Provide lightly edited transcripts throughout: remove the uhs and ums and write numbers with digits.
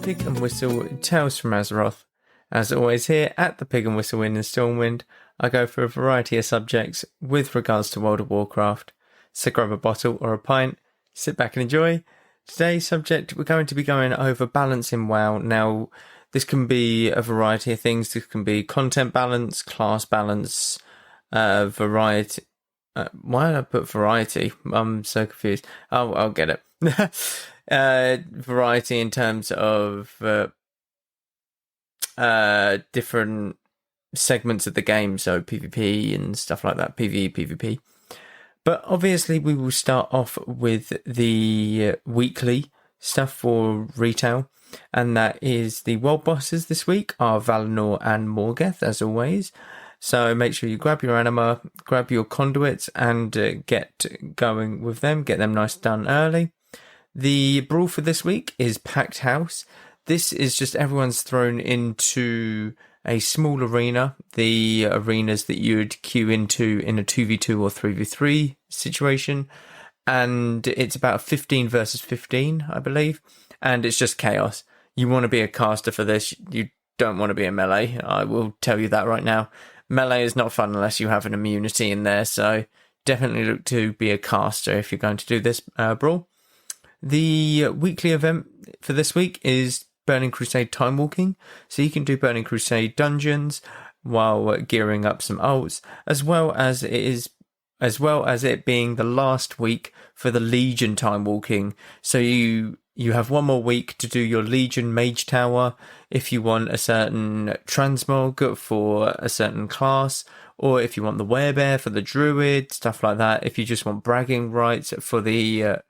Pig and Whistle Tales from Azeroth. As always, here at the Pig and Whistle Inn in Stormwind, I go for a variety of subjects with regards to World of Warcraft. So grab a bottle or a pint, sit back and enjoy. Today's subject, we're going to be going over balance in WoW. Now, this can be a variety of things. This can be content balance, class balance, variety. Why did I put variety? I'm so confused. Oh, I'll get it. Variety in terms of different segments of the game, so PvP and stuff like that, PvE, PvP. But obviously we will start off with the weekly stuff for retail, and that is the world bosses this week are Valinor and Morgeth, as always. So make sure you grab your anima, grab your conduits, and get going with them, get them nice done early. The brawl for this week is Packed House. This is just everyone's thrown into a small arena, the arenas that you would queue into in a 2v2 or 3v3 situation. And it's about 15 versus 15, I believe. And it's just chaos. You want to be a caster for this. You don't want to be a melee. I will tell you that right now. Melee is not fun unless you have an immunity in there. So definitely look to be a caster if you're going to do this brawl. The weekly event for this week is Burning Crusade Time Walking. So you can do Burning Crusade dungeons while gearing up some ults, as well as it being the last week for the Legion Time Walking. So you have one more week to do your Legion Mage Tower if you want a certain transmog for a certain class, or if you want the Werebear for the Druid, stuff like that. If you just want bragging rights for the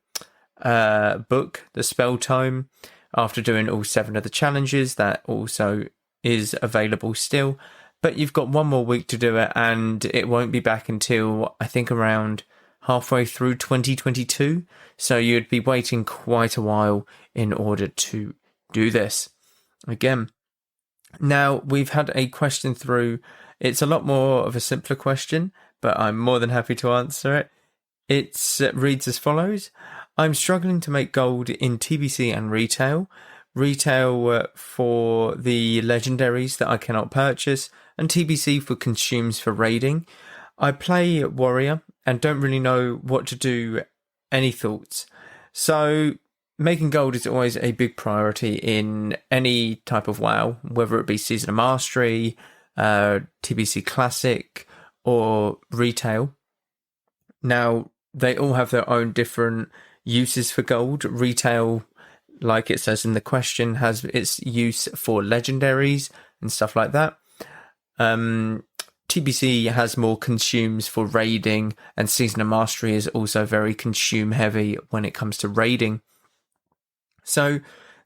book, the spell tome, after doing all 7 of the challenges, that also is available still. But you've got one more week to do it, and it won't be back until I think around halfway through 2022. So you'd be waiting quite a while in order to do this again. Now, we've had a question through. It's a lot more of a simpler question, but I'm more than happy to answer it. It reads as follows. I'm struggling to make gold in TBC and retail. Retail for the legendaries that I cannot purchase, and TBC for consumes for raiding. I play warrior and don't really know what to do. Any thoughts? So making gold is always a big priority in any type of WoW, whether it be Season of Mastery, TBC Classic, or retail. Now, they all have their own different uses for gold. Retail, like it says in the question, has its use for legendaries and stuff like that. TBC has more consumes for raiding, and Season of Mastery is also very consume heavy when it comes to raiding. So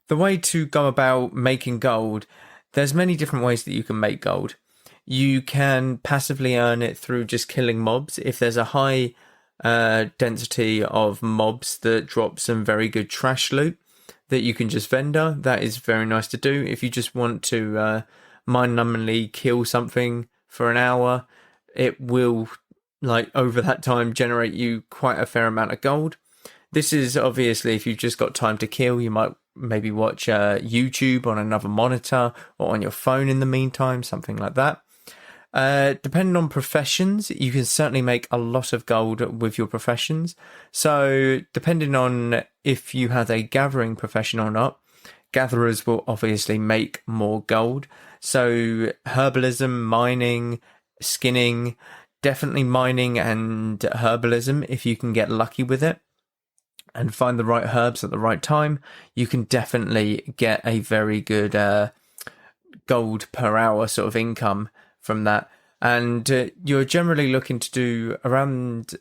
the way to go about making gold, there's many different ways that you can make gold. You can passively earn it through just killing mobs. If there's a high density of mobs that drop some very good trash loot that you can just vendor, that is very nice to do. If you just want to mind-numbingly kill something for an hour, it will, like, over that time generate you quite a fair amount of gold. This is obviously if you've just got time to kill. You might maybe watch YouTube on another monitor or on your phone in the meantime, something like that. Depending on professions, you can certainly make a lot of gold with your professions. So depending on if you have a gathering profession or not, gatherers will obviously make more gold. So herbalism, mining, skinning, definitely mining and herbalism, if you can get lucky with it and find the right herbs at the right time, you can definitely get a very good gold per hour sort of income from that. And you're generally looking to do around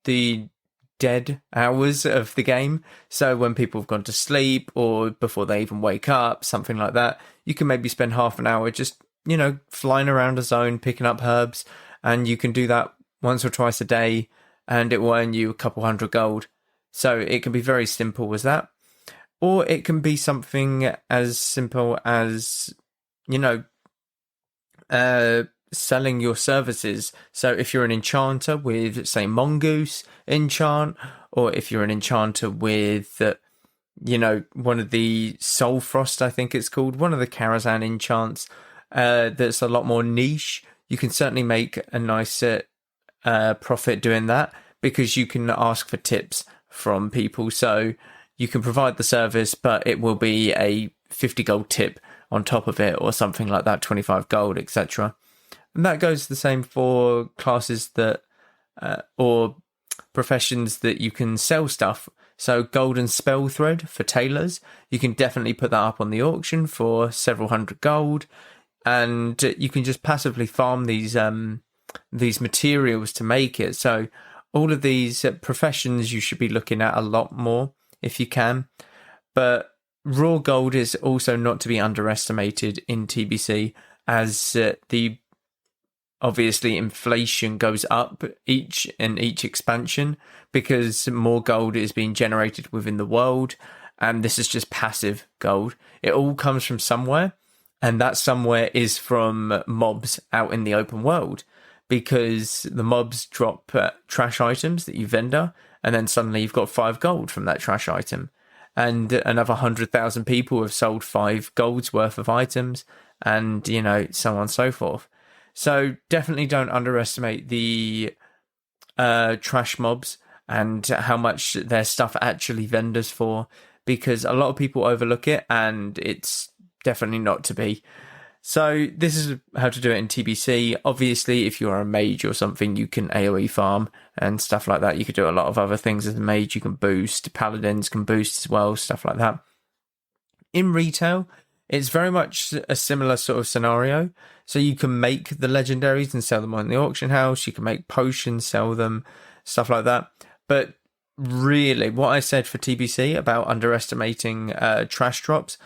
the dead hours of the game. So when people have gone to sleep or before they even wake up, something like that, you can maybe spend half an hour just, flying around a zone, picking up herbs, and you can do that once or twice a day, and it will earn you a couple hundred gold. So it can be very simple as that. Or it can be something as simple as, selling your services. So if you're an enchanter with, say, Mongoose enchant, or if you're an enchanter with one of the Soul Frost, I think it's called, one of the Karazhan enchants that's a lot more niche. You can certainly make a nice profit doing that, because you can ask for tips from people. So you can provide the service, but it will be a 50 gold tip on top of it, or something like that, 25 gold, etc. And that goes the same for classes that, or professions that you can sell stuff. So golden spell thread for tailors, you can definitely put that up on the auction for several hundred gold, and you can just passively farm these materials to make it. So all of these professions you should be looking at a lot more if you can. But raw gold is also not to be underestimated in TBC, as the obviously inflation goes up each expansion, because more gold is being generated within the world, and this is just passive gold. It all comes from somewhere, and that somewhere is from mobs out in the open world, because the mobs drop trash items that you vendor, and then suddenly you've got 5 gold from that trash item, and another 100,000 people have sold 5 gold's worth of items, and so on and so forth. So definitely don't underestimate the trash mobs and how much their stuff actually vendors for, because a lot of people overlook it, and it's definitely not to be. So this is how to do it in TBC. Obviously, if you're a mage or something, you can AoE farm and stuff like that. You could do a lot of other things as a mage. You can boost. Paladins can boost as well, stuff like that. In retail, it's very much a similar sort of scenario. So you can make the legendaries and sell them on the auction house. You can make potions, sell them, stuff like that. But really, what I said for TBC about underestimating trash drops,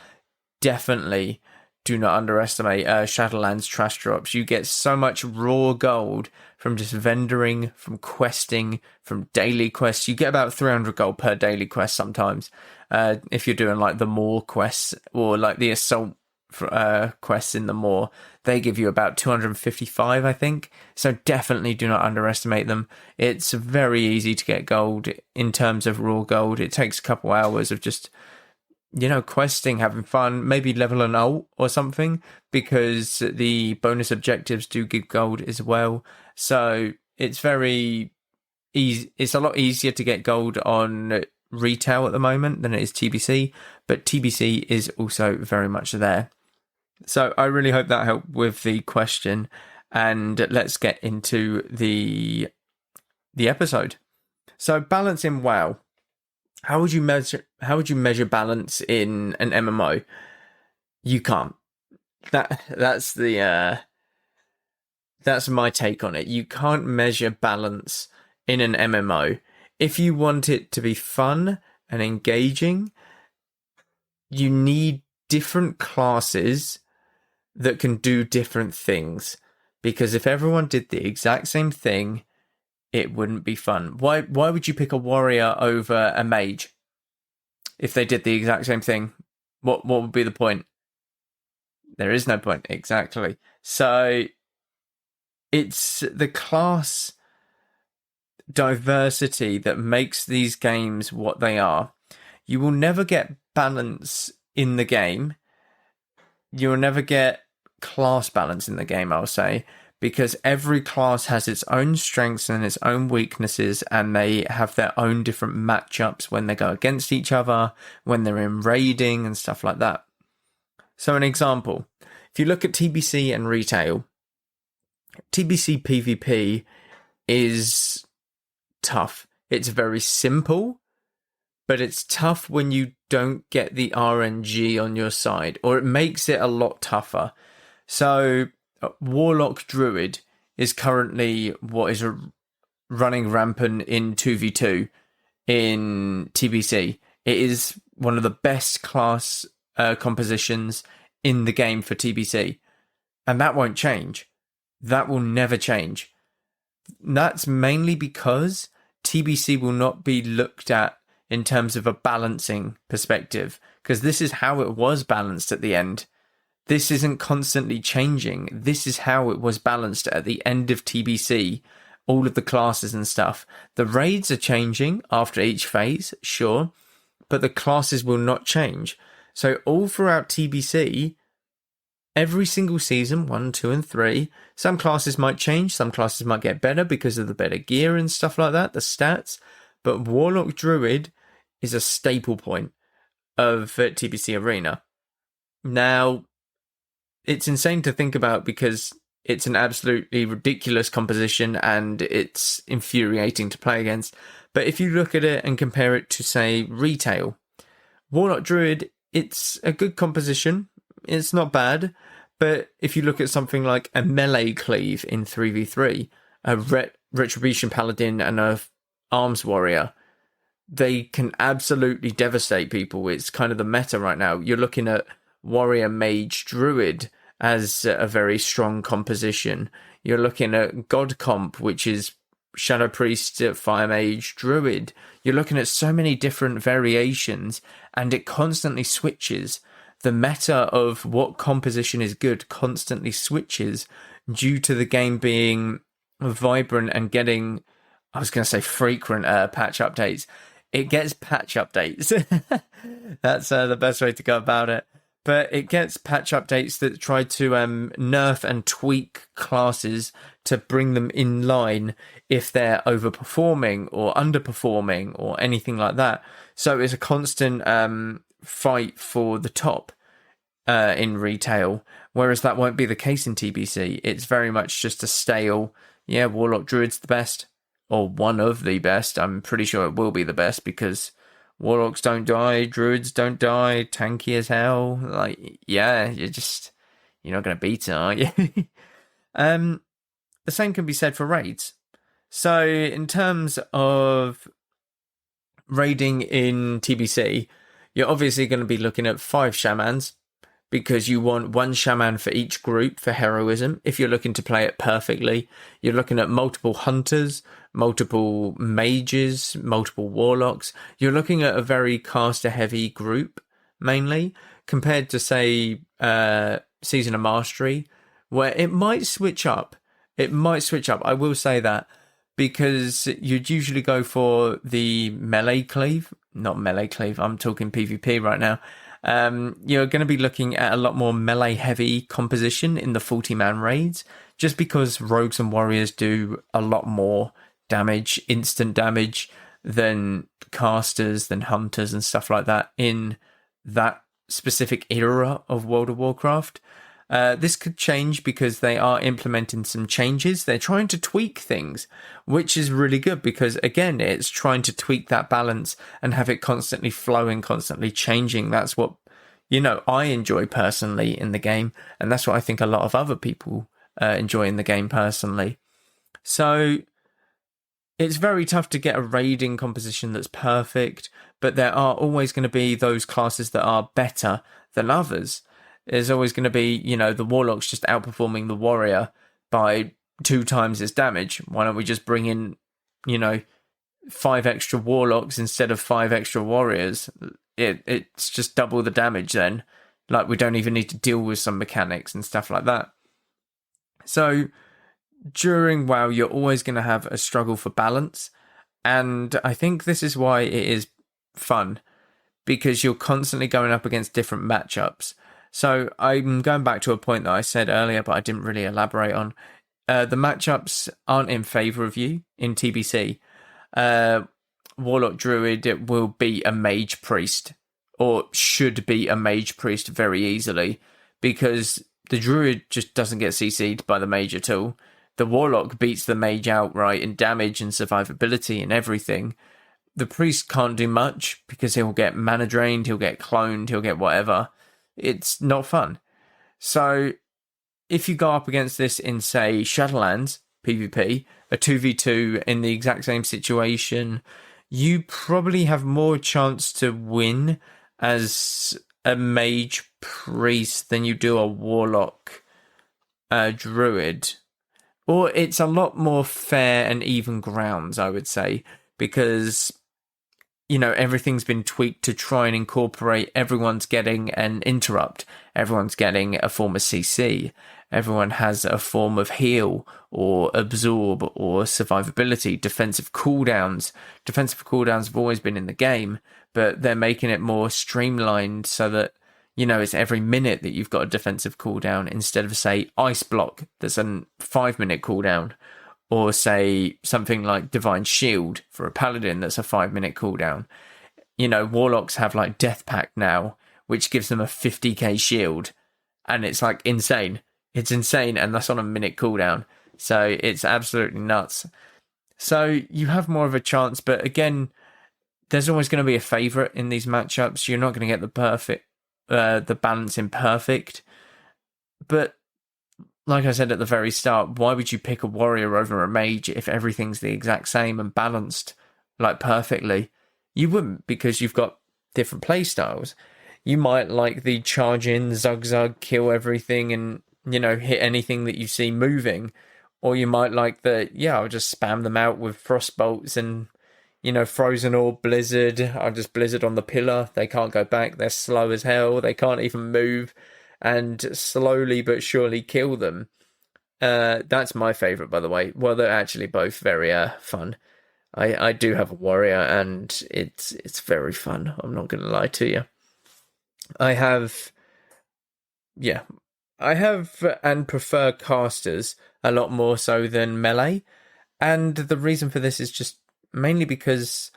definitely do not underestimate Shadowlands trash drops. You get so much raw gold from just vendoring, from questing, from daily quests. You get about 300 gold per daily quest sometimes. If you're doing like the Maw quests, or like the assault quests in the Maw, they give you about 255, I think. So definitely do not underestimate them. It's very easy to get gold in terms of raw gold. It takes a couple hours of just, questing, having fun, maybe level an ult or something, because the bonus objectives do give gold as well. So it's very easy. It's a lot easier to get gold on retail at the moment than it is TBC, but TBC is also very much there. So I really hope that helped with the question, and let's get into the episode. So balance in WoW. How would you measure balance in an MMO? You can't. That's my take on it. You can't measure balance in an MMO. If you want it to be fun and engaging, you need different classes that can do different things. Because if everyone did the exact same thing, it wouldn't be fun. Why would you pick a warrior over a mage if they did the exact same thing? What would be the point? There is no point, exactly. So it's the class diversity that makes these games what they are. You will never get balance in the game. You will never get class balance in the game, I'll say, because every class has its own strengths and its own weaknesses, and they have their own different matchups when they go against each other, when they're in raiding and stuff like that. So an example, if you look at TBC and retail, TBC PvP is tough. It's very simple, but it's tough when you don't get the RNG on your side, or it makes it a lot tougher. So Warlock Druid is currently what is running rampant in 2v2 in TBC. It is one of the best class compositions in the game for TBC, and that won't change. That will never change. That's mainly because TBC will not be looked at in terms of a balancing perspective, because this is how it was balanced at the end. This isn't constantly changing. This is how it was balanced at the end of TBC, all of the classes and stuff. The raids are changing after each phase, sure, but the classes will not change. So all throughout TBC, every single season, 1, 2, and 3, some classes might change, some classes might get better because of the better gear and stuff like that, the stats, but Warlock Druid is a staple point of TBC Arena. Now, it's insane to think about because it's an absolutely ridiculous composition and it's infuriating to play against. But if you look at it and compare it to, say, Retail, Warlock Druid, it's a good composition. It's not bad. But if you look at something like a melee cleave in 3v3, a Retribution Paladin and a Arms Warrior, they can absolutely devastate people. It's kind of the meta right now. You're looking at Warrior Mage Druid as a very strong composition. You're looking at God Comp, which is Shadow Priest, Fire Mage, Druid. You're looking at so many different variations, and it constantly switches. The meta of what composition is good constantly switches due to the game being vibrant and getting, I was going to say frequent patch updates. It gets patch updates. That's the best way to go about it. But it gets patch updates that try to nerf and tweak classes to bring them in line if they're overperforming or underperforming or anything like that. So it's a constant fight for the top in Retail, whereas that won't be the case in TBC. It's very much just a stale, yeah, Warlock Druid's the best, or one of the best. I'm pretty sure it will be the best because Warlocks don't die, Druids don't die, tanky as hell. Like, yeah, you're not going to beat it, are you? The same can be said for raids. So in terms of raiding in TBC, you're obviously going to be looking at 5 shamans because you want 1 shaman for each group for heroism. If you're looking to play it perfectly, you're looking at multiple hunters, multiple mages, multiple warlocks. You're looking at a very caster heavy group mainly compared to, say, Season of Mastery, where it might switch up. I will say that, because you'd usually go for the melee cleave, not melee cleave, I'm talking PvP right now. You're going to be looking at a lot more melee heavy composition in the 40-man raids, just because rogues and warriors do a lot more damage, instant damage, than casters, than hunters and stuff like that in that specific era of World of Warcraft. This could change because they are implementing some changes. They're trying to tweak things, which is really good because, again, it's trying to tweak that balance and have it constantly flowing, constantly changing. That's what, I enjoy personally in the game, and that's what I think a lot of other people enjoy in the game personally. So it's very tough to get a raiding composition that's perfect, but there are always going to be those classes that are better than others. There's always going to be, the Warlock's just outperforming the Warrior by 2 times its damage. Why don't we just bring in, 5 extra Warlocks instead of 5 extra Warriors? It's just double the damage then. Like, we don't even need to deal with some mechanics and stuff like that. So during WoW, you're always going to have a struggle for balance. And I think this is why it is fun, because you're constantly going up against different matchups. So I'm going back to a point that I said earlier, but I didn't really elaborate on. The matchups aren't in favour of you in TBC. Warlock Druid will beat a Mage Priest, or should beat a Mage Priest very easily, because the Druid just doesn't get CC'd by the Mage at all. The Warlock beats the Mage outright in damage and survivability and everything. The Priest can't do much because he'll get mana drained, he'll get cloned, he'll get whatever. It's not fun. So if you go up against this in, say, Shadowlands PvP, a 2v2 in the exact same situation, you probably have more chance to win as a Mage Priest than you do a Warlock Druid. Or it's a lot more fair and even grounds, I would say, because everything's been tweaked to try and incorporate everyone's getting an interrupt, everyone's getting a form of CC, everyone has a form of heal or absorb or survivability, defensive cooldowns. Defensive cooldowns have always been in the game, but they're making it more streamlined so that, it's every minute that you've got a defensive cooldown instead of, say, Ice Block that's a 5-minute cooldown. Or say something like Divine Shield for a Paladin that's a 5-minute cooldown. Warlocks have like Death Pact now, which gives them a 50k shield. And it's like insane. It's insane, and that's on a minute cooldown. So it's absolutely nuts. So you have more of a chance, but again, there's always going to be a favourite in these matchups. You're not going to get the balance in perfect. But like I said at the very start, why would you pick a warrior over a mage if everything's the exact same and balanced like perfectly? You wouldn't, because you've got different play styles. You might like the charge in, zug, kill everything and, hit anything that you see moving. Or you might like I'll just spam them out with frostbolts and, frozen orb, blizzard. I'll just blizzard on the pillar. They can't go back. They're slow as hell. They can't even move. And slowly but surely kill them. That's my favourite, by the way. Well, they're actually both very fun. I do have a warrior, and it's very fun. I'm not going to lie to you. I have and prefer casters a lot more so than melee. And the reason for this is just mainly because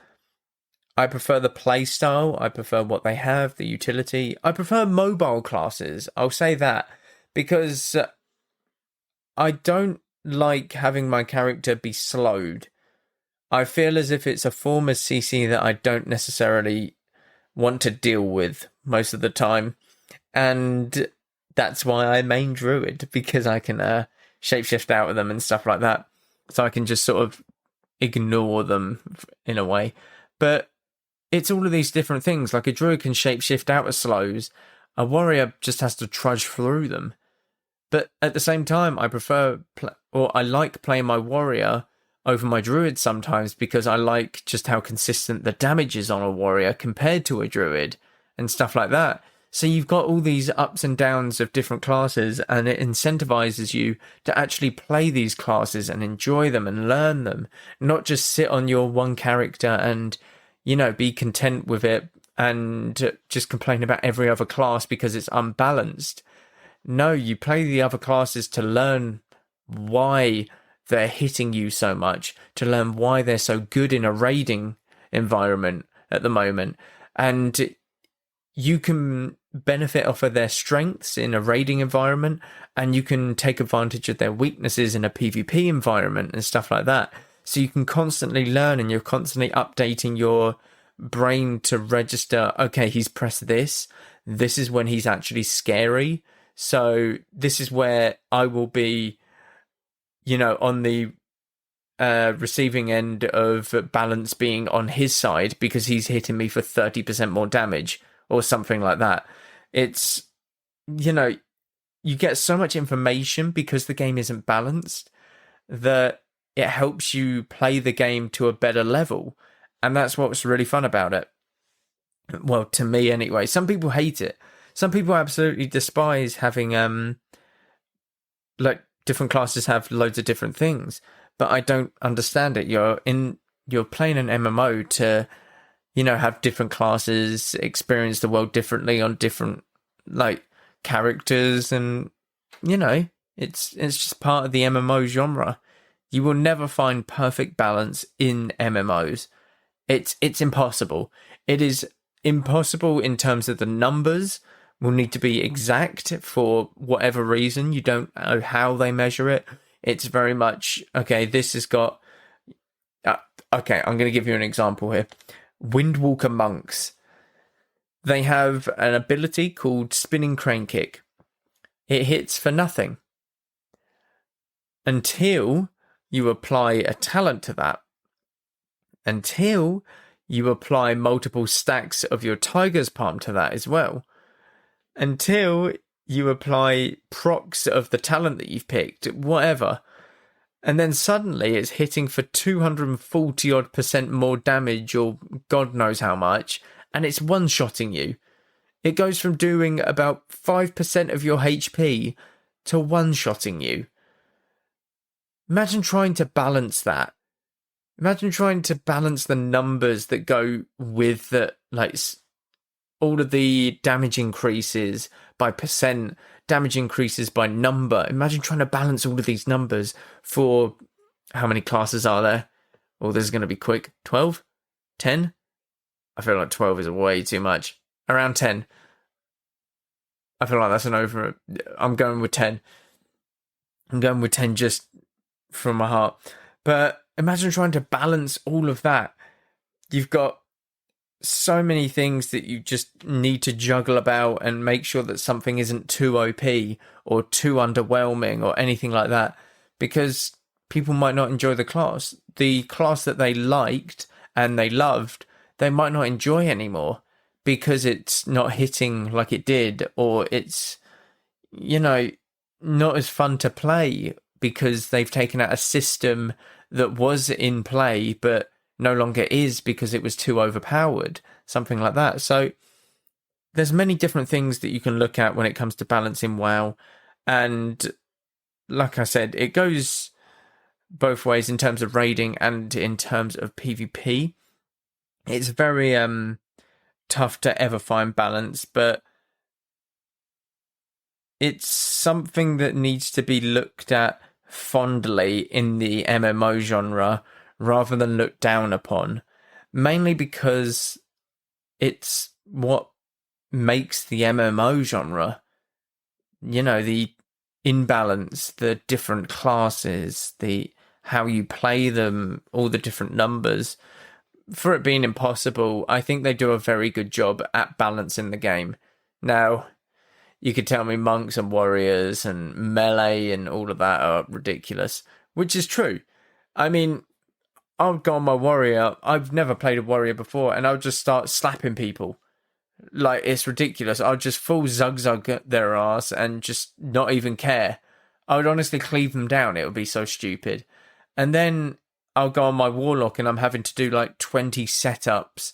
I prefer the play style. I prefer what they have, the utility. I prefer mobile classes. I'll say that because I don't like having my character be slowed. I feel as if it's a form of CC that I don't necessarily want to deal with most of the time. And that's why I main Druid, because I can shapeshift out of them and stuff like that. So I can just sort of ignore them in a way. But it's all of these different things. Like a Druid can shapeshift out of slows. A warrior just has to trudge through them. But at the same time, I like playing my warrior over my Druid sometimes, because I like just how consistent the damage is on a warrior compared to a Druid and stuff like that. So you've got all these ups and downs of different classes, and it incentivizes you to actually play these classes and enjoy them and learn them, not just sit on your one character and be content with it and just complain about every other class because it's unbalanced. No, you play the other classes to learn why they're hitting you so much, to learn why they're so good in a raiding environment at the moment. And you can benefit off of their strengths in a raiding environment, and you can take advantage of their weaknesses in a PvP environment and stuff like that. So you can constantly learn, and you're constantly updating your brain to register, okay, he's pressed this. This is when he's actually scary. So this is where I will be, on the receiving end of balance being on his side, because he's hitting me for 30% more damage or something like that. It's, you get so much information because the game isn't balanced that it helps you play the game to a better level. And that's what's really fun about it. Well, to me anyway. Some people hate it. Some people absolutely despise having, different classes have loads of different things. But I don't understand it. You're playing an MMO to, have different classes, experience the world differently on different, characters. And, it's just part of the MMO genre. You will never find perfect balance in MMOs. It's impossible. It is impossible in terms of the numbers will need to be exact for whatever reason. You don't know how they measure it. It's very much, okay, this has got... okay, I'm going to give you an example here. Windwalker monks. They have an ability called Spinning Crane Kick. It hits for nothing until you apply a talent to that. Until you apply multiple stacks of your Tiger's Palm to that as well. Until you apply procs of the talent that you've picked, whatever. And then suddenly it's hitting for 240 odd % more damage, or God knows how much, and it's one-shotting you. It goes from doing about 5% of your HP to one-shotting you. Imagine trying to balance that. Imagine trying to balance the numbers that go with the, like, all of the damage increases by percent, damage increases by number. Imagine trying to balance all of these numbers for, how many classes are there? Oh, this is going to be quick. 12? 10? I feel like 12 is way too much. Around 10. I feel like that's an over. I'm going with 10. I'm going with 10 just from my heart. But imagine trying to balance all of that. You've got so many things that you just need to juggle about and make sure that something isn't too OP or too underwhelming or anything like that, because people might not enjoy the class. The class that they liked and they loved, they might not enjoy anymore because it's not hitting like it did, or it's, not as fun to play because they've taken out a system that was in play but no longer is because it was too overpowered, something like that. So there's many different things that you can look at when it comes to balancing WoW, and like I said, it goes both ways in terms of raiding and in terms of PvP. It's very tough to ever find balance, but it's something that needs to be looked at fondly in the MMO genre rather than looked down upon, mainly because it's what makes the MMO genre. The imbalance, the different classes, the how you play them, all the different numbers. For it being impossible, I think they do a very good job at balancing the game. Now, you could tell me monks and warriors and melee and all of that are ridiculous, which is true. I mean, I'll go on my warrior. I've never played a warrior before, and I'll just start slapping people. Like, it's ridiculous. I'll just full zug their ass and just not even care. I would honestly cleave them down. It would be so stupid. And then I'll go on my warlock and I'm having to do like 20 setups,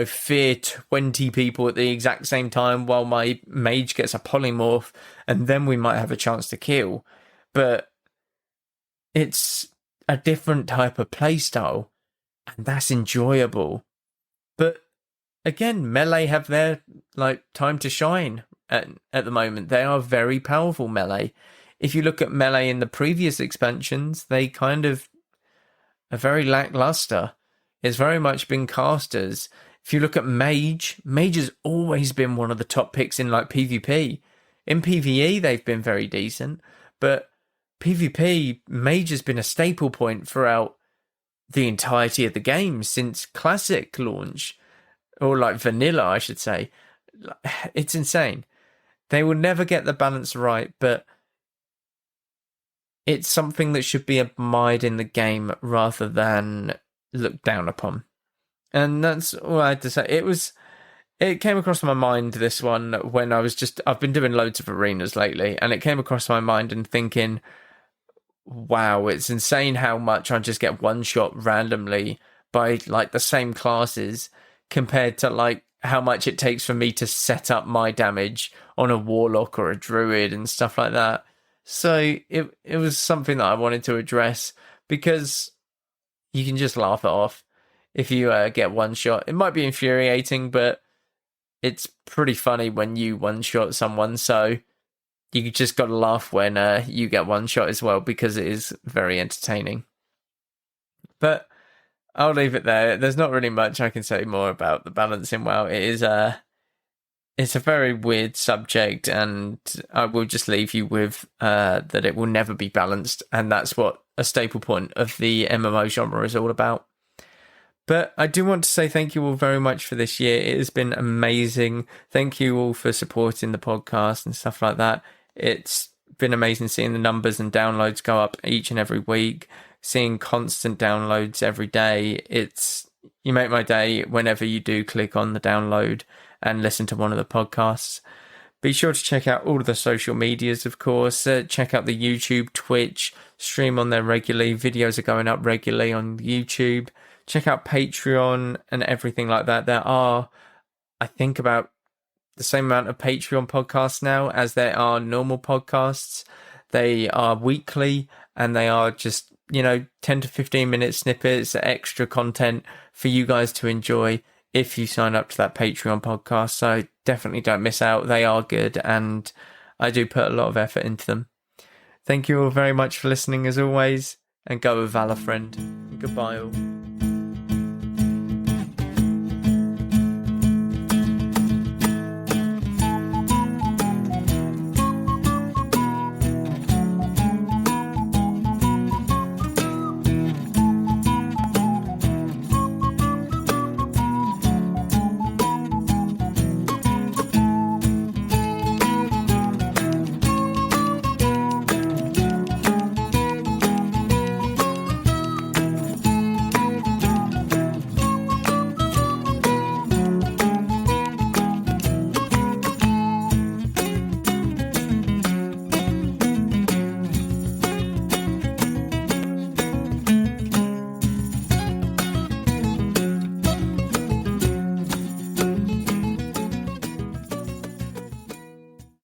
fear 20 people at the exact same time while my mage gets a polymorph, and then we might have a chance to kill. But it's a different type of playstyle, and that's enjoyable. But again, melee have their time to shine at the moment. They are very powerful, melee. If you look at melee in the previous expansions, they kind of are very lackluster. It's very much been casters. If you look at mage has always been one of the top picks in PvP. In PvE, they've been very decent, but PvP, mage has been a staple point throughout the entirety of the game since Classic launch, or vanilla, I should say. It's insane. They will never get the balance right, but it's something that should be admired in the game rather than looked down upon. And that's all I had to say. It came across my mind, this one, when I've been doing loads of arenas lately, and it came across my mind and thinking, wow, it's insane how much I just get one shot randomly by the same classes compared to how much it takes for me to set up my damage on a warlock or a druid and stuff like that. So it was something that I wanted to address, because you can just laugh it off if you get one shot. It might be infuriating, but it's pretty funny when you one shot someone. So you just got to laugh when you get one shot as well, because it is very entertaining. But I'll leave it there. There's not really much I can say more about the balance in WoW. It's a very weird subject, and I will just leave you with that it will never be balanced, and that's what a staple point of the MMO genre is all about. But I do want to say thank you all very much for this year. It has been amazing. Thank you all for supporting the podcast and stuff like that. It's been amazing seeing the numbers and downloads go up each and every week, seeing constant downloads every day. You make my day whenever you do click on the download and listen to one of the podcasts. Be sure to check out all of the social medias, of course. Check out the YouTube, Twitch, stream on there regularly. Videos are going up regularly on YouTube. Check out Patreon and everything like that. There are, I think, about the same amount of Patreon podcasts now as there are normal podcasts. They are weekly and they are just, 10 to 15 minute snippets, extra content for you guys to enjoy if you sign up to that Patreon podcast. So definitely don't miss out. They are good and I do put a lot of effort into them. Thank you all very much for listening as always, and go with Valor, friend. Goodbye all.